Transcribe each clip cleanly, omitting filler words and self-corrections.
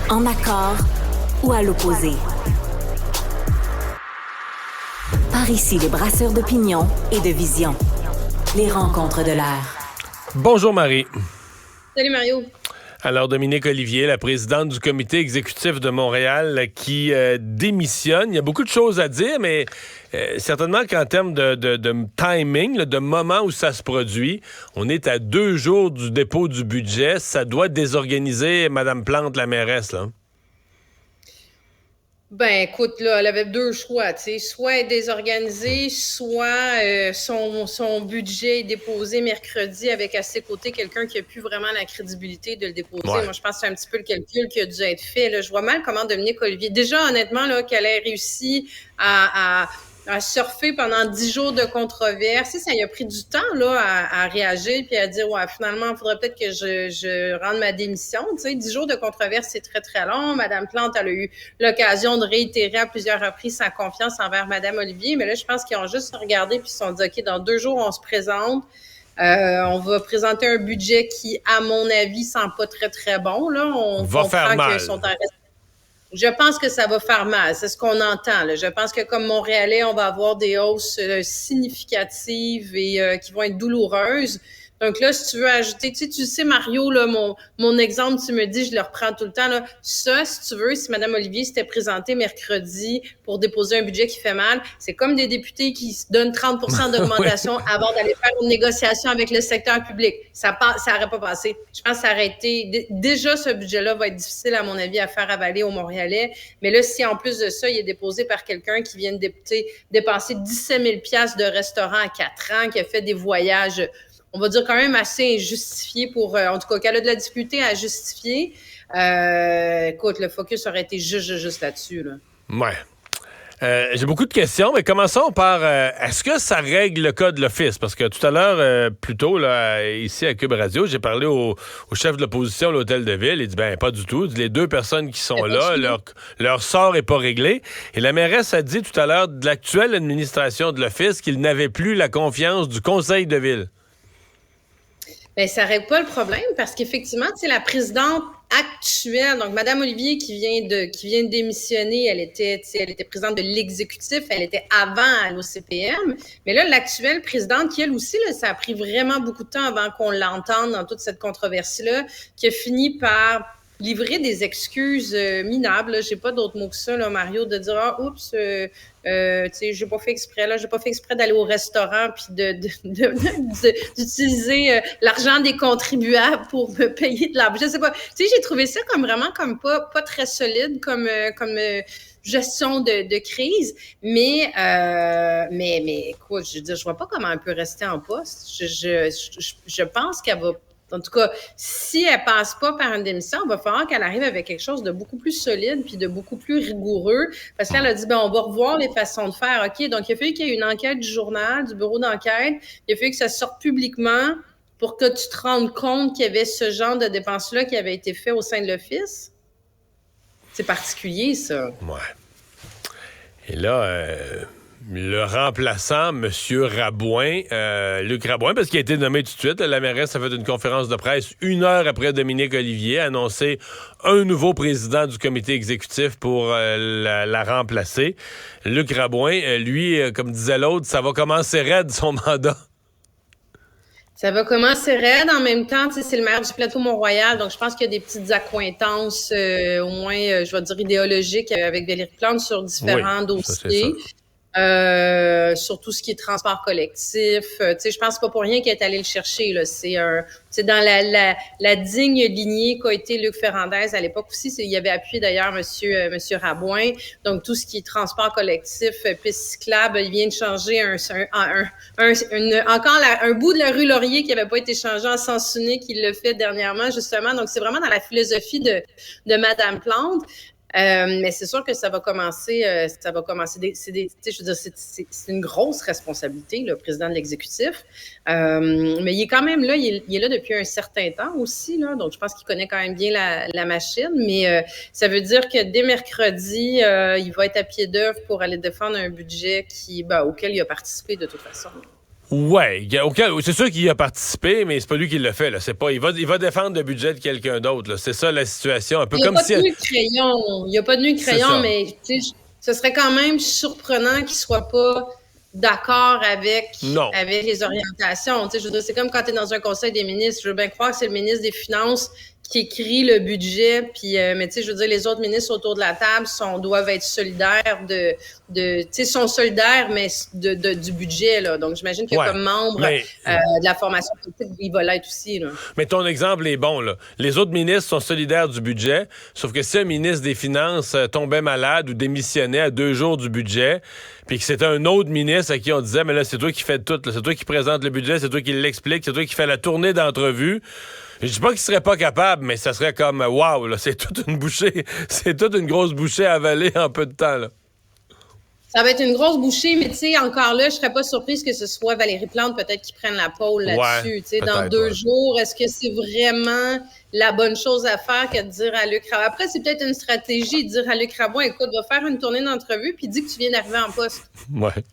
En accord ou à l'opposé. Par ici, les brasseurs d'opinion et de vision. Les rencontres de l'air. Bonjour Marie. Salut Mario. Alors Dominique Olivier, la présidente du comité exécutif de Montréal qui démissionne. Il y a beaucoup de choses à dire, mais certainement qu'en termes de timing, de moment où ça se produit, on est à 2 jours du dépôt du budget. Ça doit désorganiser Mme Plante, la mairesse, là. Ben écoute, là, elle avait 2 choix, tu sais, soit être désorganisée, soit son budget est déposé mercredi avec à ses côtés quelqu'un qui a plus vraiment la crédibilité de le déposer. Ouais. Moi, je pense que c'est un petit peu le calcul qui a dû être fait. Là. Je vois mal comment Dominique Olivier, déjà honnêtement, là, qu'elle ait réussi à surfer pendant 10 jours de controverse. Ça y a pris du temps là à réagir puis à dire ouais, finalement, il faudrait peut-être que je rende ma démission. Tu sais, 10 jours de controverse, c'est très, très long. Madame Plante, elle a eu l'occasion de réitérer à plusieurs reprises sa confiance envers Madame Olivier. Mais là, je pense qu'ils ont juste regardé puis ils se sont dit, OK, dans 2 jours, on se présente. On va présenter un budget qui, à mon avis, sent pas très, très bon. Là, on va faire mal. Qu'ils sont en Je pense que ça va faire mal. C'est ce qu'on entend. Là. Je pense que comme Montréalais, on va avoir des hausses significatives et qui vont être douloureuses. Donc là, si tu veux ajouter, tu sais, Mario, là, mon exemple, tu me dis, je le reprends tout le temps. Là. Ça, si tu veux, si Mme Olivier s'était présentée mercredi pour déposer un budget qui fait mal, c'est comme des députés qui se donnent 30% d'augmentation avant d'aller faire une négociation avec le secteur public. Ça n'aurait pas passé. Je pense que ça aurait été... Déjà, ce budget-là va être difficile, à mon avis, à faire avaler aux Montréalais. Mais là, si en plus de ça, il est déposé par quelqu'un qui vient de dépenser 17 000 $ de restaurant à 4 ans, qui a fait des voyages... on va dire quand même assez injustifié pour, en tout cas, qu'elle a de la difficulté à justifier. Écoute, le focus aurait été juste là-dessus. Là. Ouais. J'ai beaucoup de questions, mais commençons par est-ce que ça règle le cas de l'Office? Parce que tout à l'heure, plus tôt, là, ici à Cube Radio, j'ai parlé au chef de l'opposition à l'Hôtel de Ville. Il dit pas du tout. Les 2 personnes qui sont là, leur sort n'est pas réglé. Et la mairesse a dit tout à l'heure de l'actuelle administration de l'Office qu'il n'avait plus la confiance du Conseil de Ville. Bien, ça règle pas le problème parce qu'effectivement, tu sais, la présidente actuelle, donc Mme Olivier qui vient de démissionner, elle était présidente de l'exécutif, elle était avant à l'OCPM, mais là, l'actuelle présidente, qui elle aussi, là, ça a pris vraiment beaucoup de temps avant qu'on l'entende dans toute cette controverse-là, qui a fini par livrer des excuses minables, là. J'ai pas d'autre mot que ça, là, Mario, de dire ah oups, tu sais, j'ai pas fait exprès d'aller au restaurant puis d'utiliser l'argent des contribuables pour me payer de l'argent. Je sais pas. Tu sais, j'ai trouvé ça comme vraiment comme pas très solide comme gestion de crise, mais écoute, je veux dire, je vois pas comment elle peut rester en poste. Je pense qu'elle va. En tout cas, si elle passe pas par une démission, il va falloir qu'elle arrive avec quelque chose de beaucoup plus solide puis de beaucoup plus rigoureux. Parce qu'elle a dit, on va revoir les façons de faire. OK, donc il a fallu qu'il y ait une enquête du journal, du bureau d'enquête. Il a fallu que ça sorte publiquement pour que tu te rendes compte qu'il y avait ce genre de dépenses-là qui avait été fait au sein de l'Office. C'est particulier, ça. Ouais. Et là... le remplaçant, M. Rabouin, Luc Rabouin, parce qu'il a été nommé tout de suite. La mairesse a fait une conférence de presse 1 heure après Dominique Olivier, a annoncé un nouveau président du comité exécutif pour la remplacer. Luc Rabouin, lui, comme disait l'autre, ça va commencer raide son mandat. Ça va commencer raide. En même temps, c'est le maire du plateau Mont-Royal, donc je pense qu'il y a des petites accointances, au moins, je vais dire idéologiques, avec Valérie Plante sur différents dossiers. Sur tout ce qui est transport collectif. Tu sais, je pense que c'est pas pour rien qu'il est allé le chercher, là. C'est dans la digne lignée qu'a été Luc Ferrandez à l'époque aussi. Il avait appuyé d'ailleurs monsieur Rabouin. Donc, tout ce qui est transport collectif, piste cyclable, il vient de changer encore un bout de la rue Laurier qui avait pas été changé en sens unique. Il l'a fait dernièrement, justement. Donc, c'est vraiment dans la philosophie de Madame Plante. Mais c'est sûr que ça va commencer. Je veux dire, c'est une grosse responsabilité, le président de l'exécutif. Mais il est quand même là. Il est là depuis un certain temps aussi, là. Donc, je pense qu'il connaît quand même bien la machine. Mais ça veut dire que dès mercredi, il va être à pied d'œuvre pour aller défendre un budget auquel il a participé de toute façon. Ouais, c'est sûr qu'il y a participé, mais c'est pas lui qui l'a fait. Là. C'est pas, il va défendre le budget de quelqu'un d'autre. Là. C'est ça la situation. Un peu comme si. Il n'y a pas de nu crayon, mais ce serait quand même surprenant qu'il soit pas d'accord avec les orientations. Je veux dire, c'est comme quand tu es dans un conseil des ministres. Je veux bien croire que c'est le ministre des Finances qui écrit le budget, puis mais tu sais, je veux dire, les autres ministres autour de la table doivent être solidaires sont solidaires, mais du budget, là. Donc, j'imagine que comme membre de la formation politique, il va l'être aussi, là. Mais ton exemple est bon, là. Les autres ministres sont solidaires du budget, sauf que si un ministre des Finances tombait malade ou démissionnait à 2 jours du budget, puis que c'était un autre ministre à qui on disait, mais là, c'est toi qui fais tout, là. C'est toi qui présente le budget, c'est toi qui l'explique, c'est toi qui fais la tournée d'entrevue. Je dis pas qu'il serait pas capable, mais ça serait comme wow, là, c'est toute une bouchée, c'est toute une grosse bouchée à avaler en peu de temps, là. Ça va être une grosse bouchée, mais tu sais, encore là, je serais pas surprise que ce soit Valérie Plante peut-être qui prenne la pôle là-dessus. Tu sais, dans 2 jours, est-ce que c'est vraiment la bonne chose à faire que de dire à Luc Rabouin? Après, c'est peut-être une stratégie de dire à Luc Rabouin, écoute, va faire une tournée d'entrevue puis dis que tu viens d'arriver en poste. Ouais.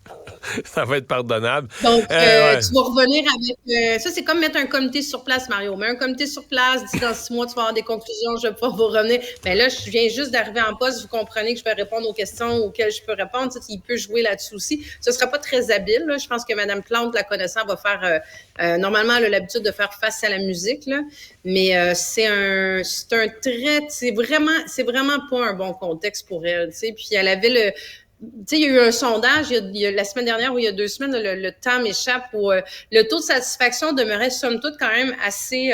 Ça va être pardonnable. Donc, tu vas revenir avec... ça, c'est comme mettre un comité sur place, Mario. Mets un comité sur place, d'ici dans 6 mois, tu vas avoir des conclusions, je vais pouvoir vous revenir. Mais là, je viens juste d'arriver en poste, vous comprenez que je vais répondre aux questions auxquelles je peux répondre. Tu sais, il peut jouer là-dessus aussi. Ce ne sera pas très habile, là. Je pense que Mme Plante, la connaissant, va faire... normalement, elle a l'habitude de faire face à la musique, là. Mais c'est vraiment pas un bon contexte pour elle, tu sais. Puis elle avait tu sais, il y a eu un sondage la semaine dernière ou il y a 2 semaines, le temps m'échappe, où le taux de satisfaction demeurait somme toute quand même assez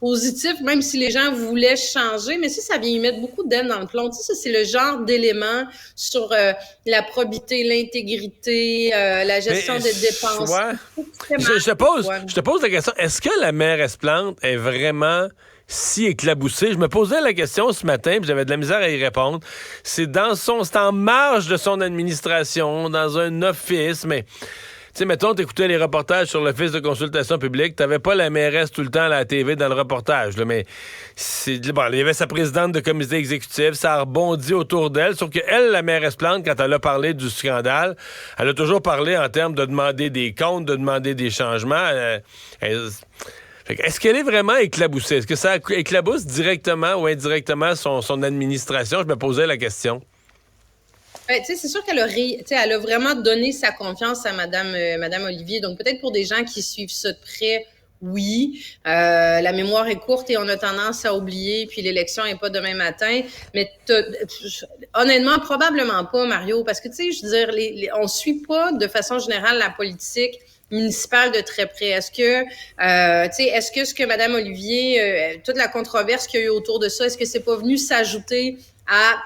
positif, même si les gens voulaient changer. Mais ça vient y mettre beaucoup d'aide dans le plomb. Tu sais, ça, c'est le genre d'éléments sur la probité, l'intégrité, la gestion des dépenses. Ouais. Je te pose la question, est-ce que la mairesse Plante est vraiment si éclaboussée? Je me posais la question ce matin, puis j'avais de la misère à y répondre. C'est en marge de son administration, dans un office, mais... Tu sais, mettons, t'écoutais les reportages sur l'Office de consultation publique, t'avais pas la mairesse tout le temps à la TV dans le reportage, là, mais il y avait sa présidente de comité exécutif, ça a rebondi autour d'elle, sauf que elle, la mairesse Plante, quand elle a parlé du scandale, elle a toujours parlé en termes de demander des comptes, de demander des changements. Est-ce qu'elle est vraiment éclaboussée? Est-ce que ça éclabousse directement ou indirectement son administration? Je me posais la question. C'est sûr qu'elle a vraiment donné sa confiance à Madame Olivier. Donc, peut-être pour des gens qui suivent ça de près, oui. La mémoire est courte et on a tendance à oublier, puis l'élection n'est pas demain matin. Mais honnêtement, probablement pas, Mario, parce que, tu sais, je veux dire, on suit pas de façon générale la politique municipale de très près. Est-ce que ce que Mme Olivier, toute la controverse qu'il y a eu autour de ça, est-ce que c'est pas venu s'ajouter à,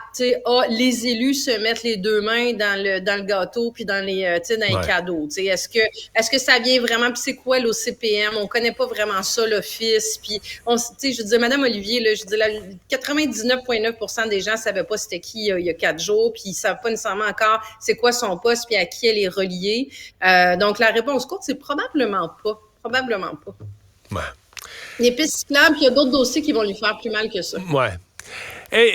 les élus se mettent les 2 mains dans le gâteau puis dans les cadeaux. Est-ce que ça vient vraiment, puis c'est quoi l'OCPM? On connaît pas vraiment ça, l'office. Puis, je disais, Mme Olivier, là, 99,9% des gens savaient pas c'était qui il y a 4 jours, puis ils savent pas nécessairement encore c'est quoi son poste puis à qui elle est reliée. Donc, la réponse courte, c'est probablement pas. Probablement pas. Ouais. Les pistes cyclables, puis il y a d'autres dossiers qui vont lui faire plus mal que ça. Ouais. Et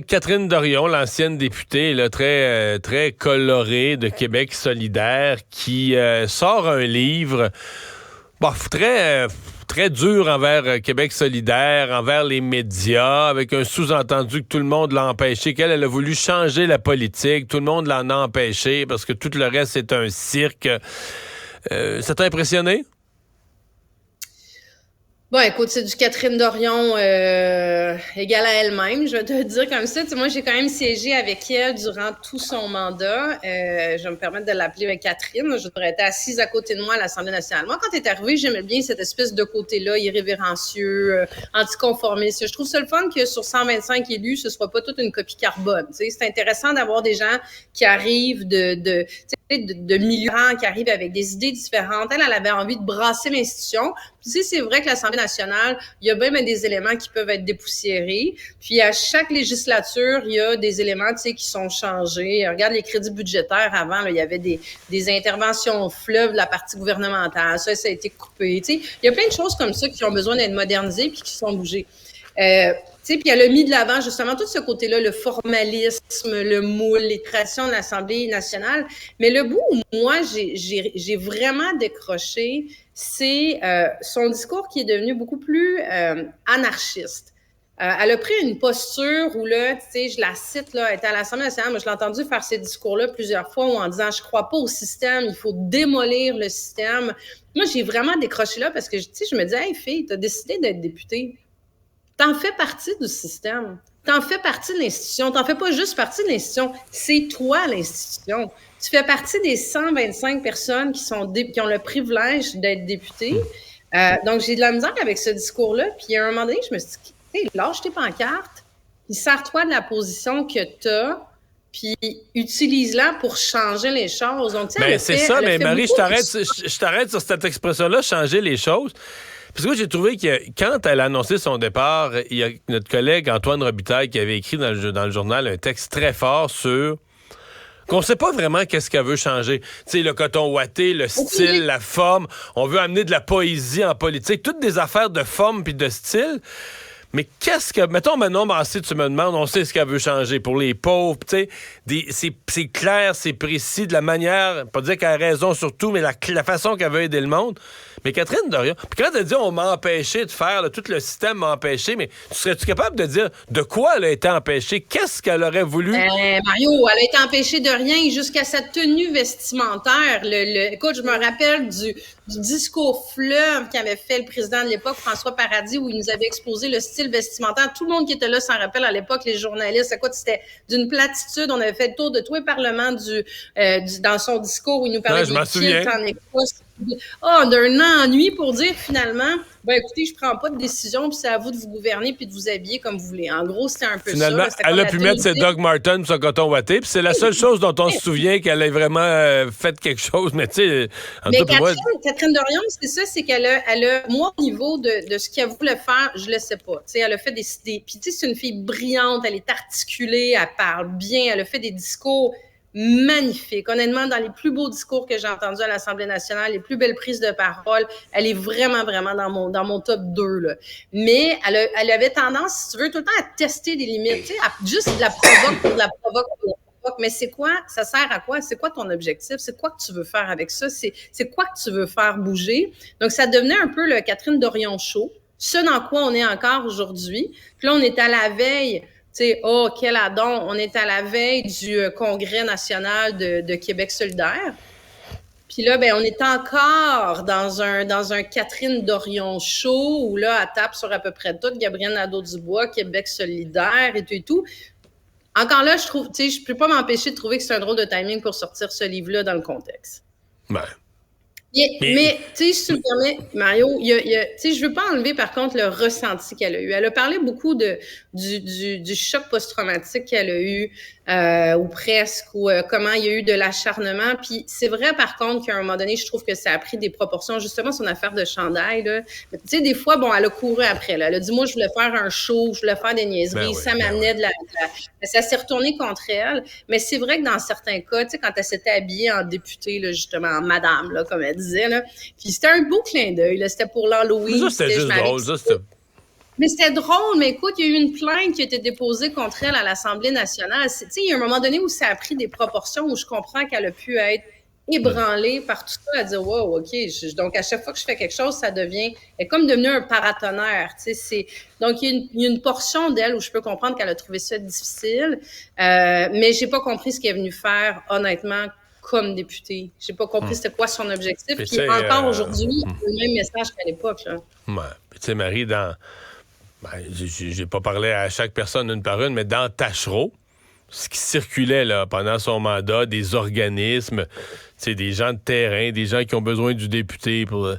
Catherine Dorion, l'ancienne députée, là, très, très colorée de Québec solidaire, qui sort un livre très, très dur envers Québec solidaire, envers les médias, avec un sous-entendu que tout le monde l'a empêché, qu'elle a voulu changer la politique, tout le monde l'en a empêché parce que tout le reste, c'est un cirque. Ça t'a impressionné? Bon, écoute, c'est du Catherine Dorion égale à elle-même, je vais te le dire comme ça. Moi, j'ai quand même siégé avec elle durant tout son mandat. Je vais me permettre de l'appeler Catherine. Je devrais être assise à côté de moi à l'Assemblée nationale. Moi, quand elle est arrivée, j'aimais bien cette espèce de côté-là, irrévérencieux, anticonformiste. Je trouve ça le fun que sur 125 élus, ce soit pas toute une copie carbone. C'est intéressant d'avoir des gens qui arrivent de migrants, qui arrivent avec des idées différentes. Elle avait envie de brasser l'institution. Puis, c'est vrai que l'Assemblée nationale, il y a même des éléments qui peuvent être dépoussiérés. Puis, à chaque législature, il y a des éléments, qui sont changés. Regarde les crédits budgétaires avant, là, il y avait des interventions fleuves de la partie gouvernementale. Ça a été coupé. Il y a plein de choses comme ça qui ont besoin d'être modernisées puis qui sont bougées. sais, puis elle a mis de l'avant justement tout ce côté-là, le formalisme, le moule, les traditions de l'Assemblée nationale. Mais le bout où moi, j'ai vraiment décroché, c'est son discours qui est devenu beaucoup plus anarchiste. Elle a pris une posture où là, tu sais, je la cite, là, elle était à l'Assemblée nationale, moi je l'ai entendu faire ces discours-là plusieurs fois en disant « je crois pas au système, il faut démolir le système ». Moi, j'ai vraiment décroché là parce que, tu sais, je me dis « Hey, fille, t'as décidé d'être députée. T'en fais partie du système. T'en fais partie de l'institution. T'en fais pas juste partie de l'institution. C'est toi, l'institution. Tu fais partie des 125 personnes qui ont le privilège d'être députées. Donc, j'ai de la misère avec ce discours-là. Puis, à un moment donné, je me suis dit, hey, lâche tes pancartes, puis sers-toi de la position que t'as, puis utilise-la pour changer les choses. Donc, mais c'est ça, mais Marie, je t'arrête sur cette expression-là, changer les choses. Parce que j'ai trouvé que quand elle a annoncé son départ, il y a notre collègue Antoine Robitaille qui avait écrit dans le journal un texte très fort sur qu'on sait pas vraiment qu'est-ce qu'elle veut changer. Tu sais, le coton ouaté, le style, la forme. On veut amener de la poésie en politique. Toutes des affaires de forme puis de style. Mais qu'est-ce que... Mettons, Manon Massé, tu me demandes, on sait ce qu'elle veut changer pour les pauvres, tu sais, c'est clair, c'est précis, de la manière, pas dire qu'elle a raison sur tout, mais la façon qu'elle veut aider le monde. Mais Catherine Dorion, puis quand elle dit on m'a empêché de faire, là, tout le système m'a empêché, mais serais-tu capable de dire de quoi elle a été empêchée? Qu'est-ce qu'elle aurait voulu? Mario, elle a été empêchée de rien jusqu'à sa tenue vestimentaire. Écoute, je me rappelle du discours fleuve qu'avait fait le président de l'époque, François Paradis, où il nous avait exposé le style vestimentaire. Tout le monde qui était là s'en rappelle à l'époque, les journalistes. Écoute, c'était d'une platitude. On avait fait le tour de tous les parlements dans son discours où il nous parlait des kilts en Écosse. D'un ennui pour dire finalement, ben écoutez, je prends pas de décision, puis c'est à vous de vous gouverner puis de vous habiller comme vous voulez. En gros, c'était un peu finalement, ça. Finalement, elle a pu mettre ses Doc Martens sur son coton ouaté, puis c'est la seule chose dont on se souvient qu'elle ait vraiment fait quelque chose. Mais tu sais, Catherine Dorion, c'est ça, c'est qu'elle a, moi, au niveau de ce qu'elle voulait faire, je le sais pas. Tu sais, elle a fait des puis tu sais, c'est une fille brillante, elle est articulée, elle parle bien, elle a fait des discours magnifique. Honnêtement, dans les plus beaux discours que j'ai entendus à l'Assemblée nationale, les plus belles prises de parole, elle est vraiment, vraiment dans mon top 2, là. Mais elle avait tendance, si tu veux, tout le temps à tester des limites, tu sais, juste de la provoque pour de la provoque pour de la provoque. Mais c'est quoi? Ça sert à quoi? C'est quoi ton objectif? C'est quoi que tu veux faire avec ça? C'est quoi que tu veux faire bouger? Donc, ça devenait un peu le Catherine Dorion show. Ce dans quoi on est encore aujourd'hui. Puis là, on est à la veille. Tu sais, oh, quel adon! On est à la veille du Congrès national de Québec solidaire. Puis là, ben, on est encore dans un Catherine Dorion show où là, elle tape sur à peu près tout, Gabrielle Nadeau-Dubois, Québec solidaire et tout. Encore là, je trouve, tu sais, je peux pas m'empêcher de trouver que c'est un drôle de timing pour sortir ce livre-là dans le contexte. Ouais. Mais tu sais, si tu me permets, Mario, tu sais, je veux pas enlever par contre le ressenti qu'elle a eu. Elle a parlé beaucoup du choc post-traumatique qu'elle a eu, ou presque, ou comment il y a eu de l'acharnement. Puis c'est vrai par contre qu'à un moment donné, je trouve que ça a pris des proportions. Justement, son affaire de chandail, là. Tu sais, des fois, bon, elle a couru après, là. Elle a dit, moi, je voulais faire un show, je voulais faire des niaiseries, ça m'amenait ça s'est retourné contre elle. Mais c'est vrai que dans certains cas, tu sais, quand elle s'était habillée en députée, là, justement, en madame, là, comme elle disait, là. Puis c'était un beau clin d'œil, là. C'était pour l'Halloween. Ça, c'était juste drôle. Mais c'était drôle, mais écoute, il y a eu une plainte qui a été déposée contre elle à l'Assemblée nationale. Tu sais, il y a un moment donné où ça a pris des proportions où je comprends qu'elle a pu être ébranlée par tout ça, à dire « wow, OK ». Donc, à chaque fois que je fais quelque chose, ça devient... Elle est comme devenue un paratonnerre, tu sais. Donc, il y a une portion d'elle où je peux comprendre qu'elle a trouvé ça difficile, mais j'ai pas compris ce qu'elle est venue faire, honnêtement, comme députée. J'ai pas compris c'était quoi son objectif. Puis encore aujourd'hui, le même message qu'à l'époque, là. Ouais. Puis tu sais, Marie, j'ai pas parlé à chaque personne une par une, mais dans Tachereau, ce qui circulait là, pendant son mandat, des organismes, des gens de terrain, des gens qui ont besoin du député pour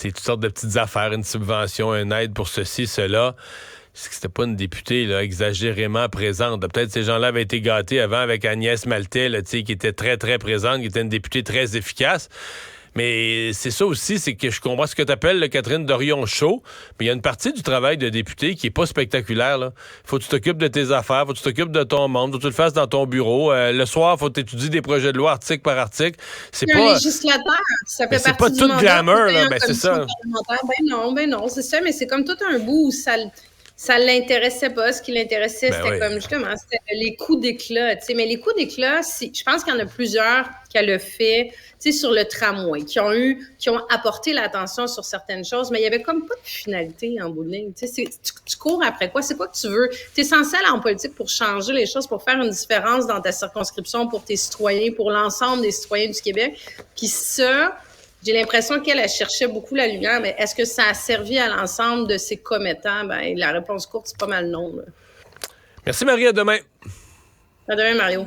toutes sortes de petites affaires, une subvention, une aide pour ceci, cela. C'était pas une députée là, exagérément présente. Peut-être ces gens-là avaient été gâtés avant avec Agnès Maltais, là, qui était très, très présente, qui était une députée très efficace. Mais c'est ça aussi, c'est que je comprends ce que tu appelles le Catherine Dorion show, mais il y a une partie du travail de député qui est pas spectaculaire. Là. Faut que tu t'occupes de tes affaires, faut que tu t'occupes de ton monde, faut que tu le fasses dans ton bureau. Le soir, faut que tu étudies des projets de loi article par article. C'est pas... un législateur, ça fait c'est partie pas tout glamour, là, c'est ça. Ben non, c'est ça, mais c'est comme tout un bout où ça... ça l'intéressait pas. Ce qui l'intéressait, c'était oui. comme justement, c'était les coups d'éclat. Mais les coups d'éclat, je pense qu'il y en a plusieurs qu'elle a fait sur le tramway, qui ont apporté l'attention sur certaines choses, mais il y avait comme pas de finalité en bout de ligne. Tu cours après quoi? C'est quoi que tu veux? Tu es censé aller en politique pour changer les choses, pour faire une différence dans ta circonscription, pour tes citoyens, pour l'ensemble des citoyens du Québec. Puis ça, j'ai l'impression qu'elle cherchait beaucoup la lumière, mais est-ce que ça a servi à l'ensemble de ses commettants? Ben, la réponse courte, c'est pas mal non. Là. Merci, Marie. À demain. À demain, Mario.